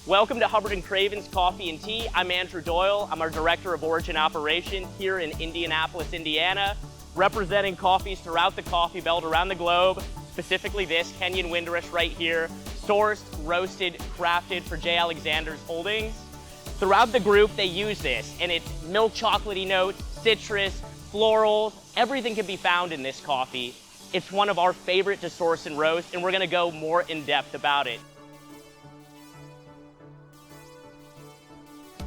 Welcome to Hubbard Cravens Coffee and Tea. I'm Andrew Doyle. I'm our Director of Origin Operations here in Indianapolis, Indiana, representing coffees throughout the coffee belt around the globe, specifically this Kenyan Windrush right here, sourced, roasted, crafted for J. Alexander's Holdings. Throughout the group, they use this, and it's milk chocolatey notes, citrus, florals, everything can be found in this coffee. It's one of our favorite to source and roast, and we're gonna go more in depth about it.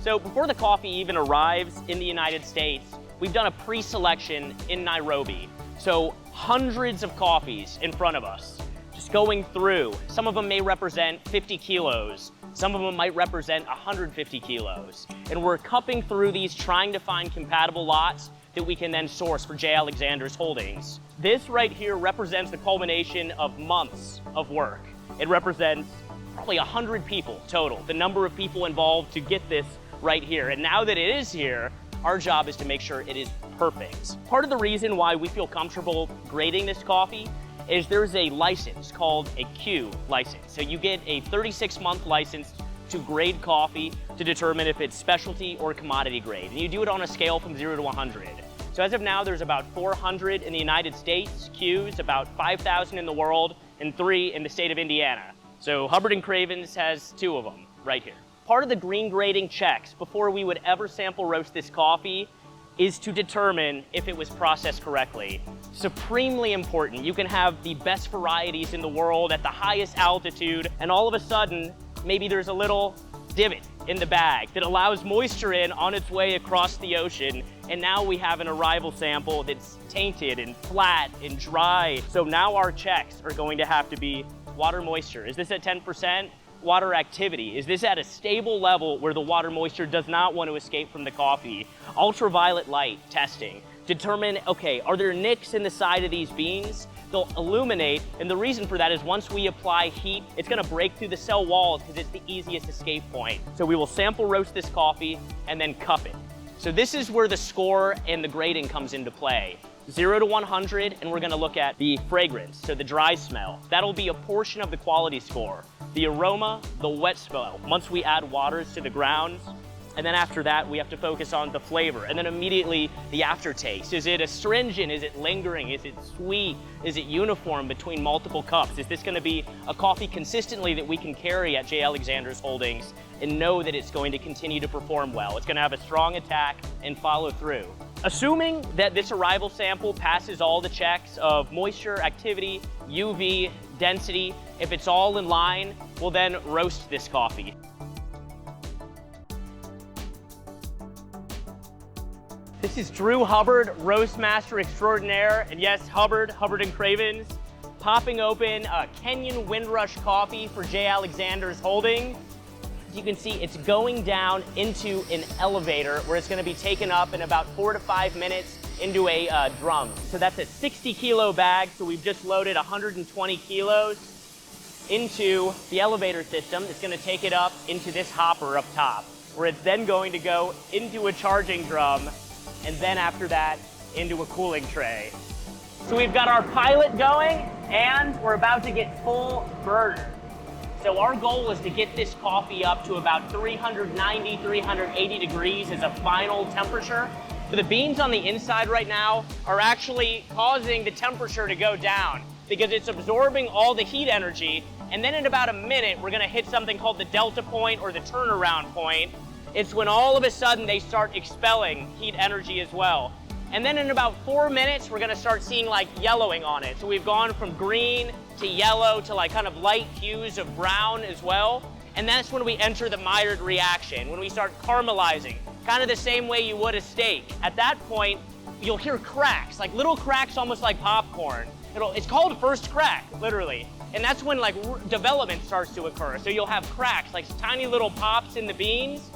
So before the coffee even arrives in the United States, we've done a pre-selection in Nairobi. So hundreds of coffees in front of us, just going through. Some of them may represent 50 kilos. Some of them might represent 150 kilos. And we're cupping through these, trying to find compatible lots that we can then source for J. Alexander's Holdings. This right here represents the culmination of months of work. It represents probably 100 people total, the number of people involved to get this right here. And now that it is here, our job is to make sure it is perfect. Part of the reason why we feel comfortable grading this coffee is there's a license called a Q license. So you get a 36-month license to grade coffee to determine if it's specialty or commodity grade. And you do it on a scale from 0 to 100. So as of now, there's about 400 in the United States, Qs, about 5,000 in the world, and 3 in the state of Indiana. So Hubbard & Cravens has 2 of them right here. Part of the green grading checks before we would ever sample roast this coffee is to determine if it was processed correctly. Supremely important. You can have the best varieties in the world at the highest altitude, and all of a sudden, maybe there's a little divot in the bag that allows moisture in on its way across the ocean, and now we have an arrival sample that's tainted and flat and dry. So now our checks are going to have to be water moisture. Is this at 10%? Water activity. Is this at a stable level where the water moisture does not want to escape from the coffee? Ultraviolet light testing. Determine, okay, are there nicks in the side of these beans? They'll illuminate, and the reason for that is once we apply heat, it's gonna break through the cell walls because it's the easiest escape point. So we will sample roast this coffee and then cup it. So this is where the score and the grading comes into play. 0 to 100, and we're gonna look at the fragrance, so the dry smell. That'll be a portion of the quality score. The aroma, the wet smell, once we add waters to the grounds, and then after that, we have to focus on the flavor, and then immediately the aftertaste. Is it astringent? Is it lingering? Is it sweet? Is it uniform between multiple cups? Is this gonna be a coffee consistently that we can carry at J. Alexander's Holdings and know that it's going to continue to perform well? It's gonna have a strong attack and follow through. Assuming that this arrival sample passes all the checks of moisture, activity, UV, density, if it's all in line, we'll then roast this coffee. This is Drew Hubbard, Roastmaster Extraordinaire, and yes, Hubbard & Cravens, popping open a Kenyan Windrush coffee for J. Alexander's Holdings. As you can see, it's going down into an elevator where it's gonna be taken up in about 4 to 5 minutes into a drum. So that's a 60-kilo bag, so we've just loaded 120 kilos into the elevator system. It's gonna take it up into this hopper up top, where it's then going to go into a charging drum, and then after that, into a cooling tray. So we've got our pilot going, and we're about to get full burner. So our goal is to get this coffee up to about 390, 380 degrees as a final temperature. So the beans on the inside right now are actually causing the temperature to go down because it's absorbing all the heat energy, and then in about a minute, we're gonna hit something called the delta point or the turnaround point. It's when all of a sudden they start expelling heat energy as well. And then in about 4 minutes, we're gonna start seeing like yellowing on it. So we've gone from green to yellow to like kind of light hues of brown as well. And that's when we enter the Maillard reaction, when we start caramelizing, kind of the same way you would a steak. At that point, you'll hear cracks, like little cracks almost like popcorn. It's called first crack, literally. And that's when like development starts to occur. So you'll have cracks, like tiny little pops in the beans.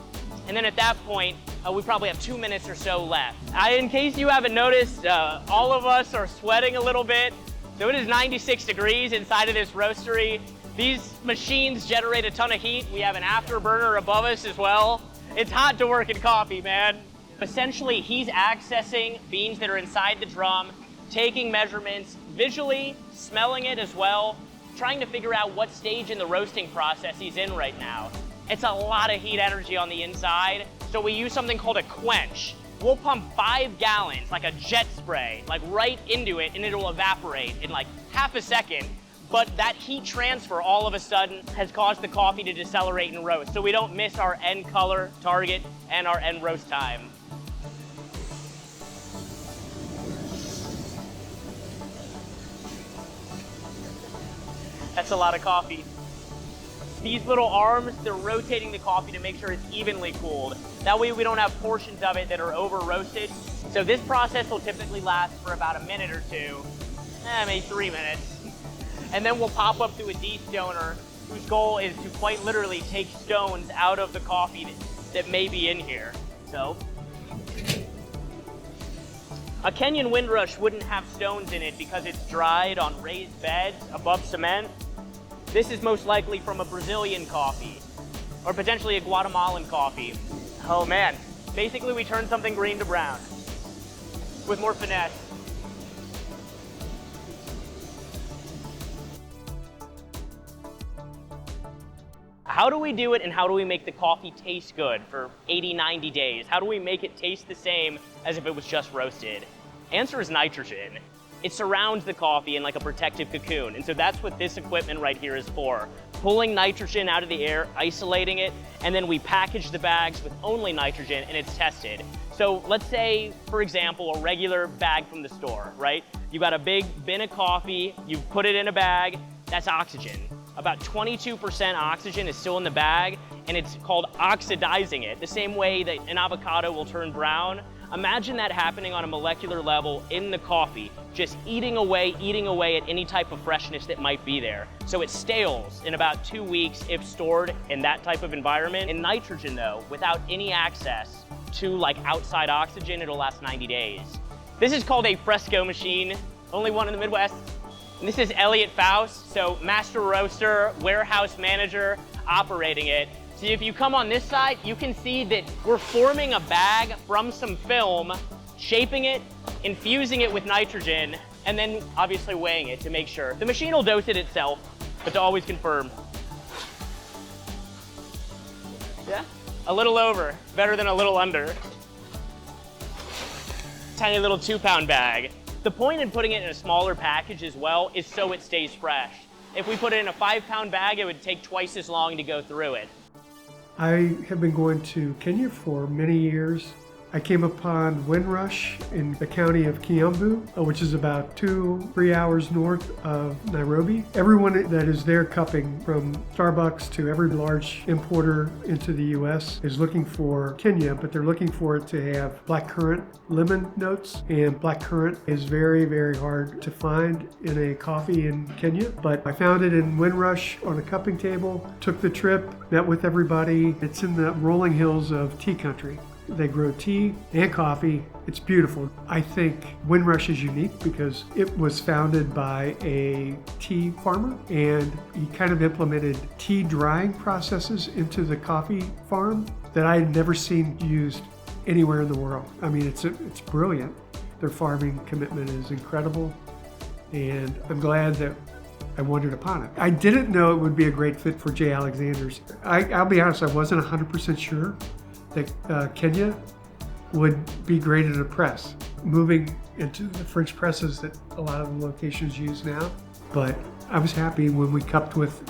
And then at that point, we probably have 2 minutes or so left. In case you haven't noticed, all of us are sweating a little bit. So it is 96 degrees inside of this roastery. These machines generate a ton of heat. We have an afterburner above us as well. It's hot to work in coffee, man. Essentially, he's accessing beans that are inside the drum, taking measurements, visually smelling it as well, trying to figure out what stage in the roasting process he's in right now. It's a lot of heat energy on the inside, so we use something called a quench. We'll pump 5 gallons, like a jet spray, like right into it, and it'll evaporate in like half a second. But that heat transfer all of a sudden has caused the coffee to decelerate and roast, so we don't miss our end color target and our end roast time. That's a lot of coffee. These little arms, they're rotating the coffee to make sure it's evenly cooled. That way we don't have portions of it that are over roasted. So this process will typically last for about a minute or two, maybe 3 minutes. And then we'll pop up to a destoner whose goal is to quite literally take stones out of the coffee that may be in here. So, a Kenyan Windrush wouldn't have stones in it because it's dried on raised beds above cement. This is most likely from a Brazilian coffee, or potentially a Guatemalan coffee. Oh man, basically we turn something green to brown with more finesse. How do we do it, and how do we make the coffee taste good for 80, 90 days? How do we make it taste the same as if it was just roasted? Answer is nitrogen. It surrounds the coffee in like a protective cocoon, and so that's what this equipment right here is for. Pulling nitrogen out of the air, isolating it, and then we package the bags with only nitrogen, and it's tested. So let's say, for example, a regular bag from the store, right? You got a big bin of coffee, you put it in a bag, that's oxygen. About 22% oxygen is still in the bag, and it's called oxidizing it, the same way that an avocado will turn brown. Imagine that happening on a molecular level in the coffee, just eating away at any type of freshness that might be there. So it stales in about 2 weeks if stored in that type of environment. In nitrogen though, without any access to like outside oxygen, it'll last 90 days. This is called a Fresco machine, only one in the Midwest. And this is Elliot Fouse, so master roaster, warehouse manager, operating it. So if you come on this side, you can see that we're forming a bag from some film, shaping it, infusing it with nitrogen, and then obviously weighing it to make sure. The machine will dose it itself, but to always confirm. Yeah, a little over, better than a little under. Tiny little 2-pound bag. The point in putting it in a smaller package as well is so it stays fresh. If we put it in a 5-pound bag, it would take twice as long to go through it. I have been going to Kenya for many years. I came upon Windrush in the county of Kiambu, which is about 2-3 hours north of Nairobi. Everyone that is there cupping, from Starbucks to every large importer into the US, is looking for Kenya, but they're looking for it to have blackcurrant lemon notes, and blackcurrant is very, very hard to find in a coffee in Kenya. But I found it in Windrush on a cupping table, took the trip, met with everybody. It's in the rolling hills of tea country. They grow tea and coffee. It's beautiful. I think Windrush is unique because it was founded by a tea farmer, and he kind of implemented tea drying processes into the coffee farm that I had never seen used anywhere in the world. I mean, it's brilliant. Their farming commitment is incredible, and I'm glad that I wandered upon it. I didn't know it would be a great fit for J. Alexander's. I'll be honest, I wasn't 100% sure that Kenya would be great at a press, moving into the French presses that a lot of the locations use now. But I was happy when we cupped with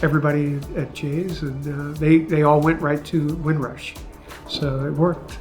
everybody at Jay's, and they all went right to Windrush. So it worked.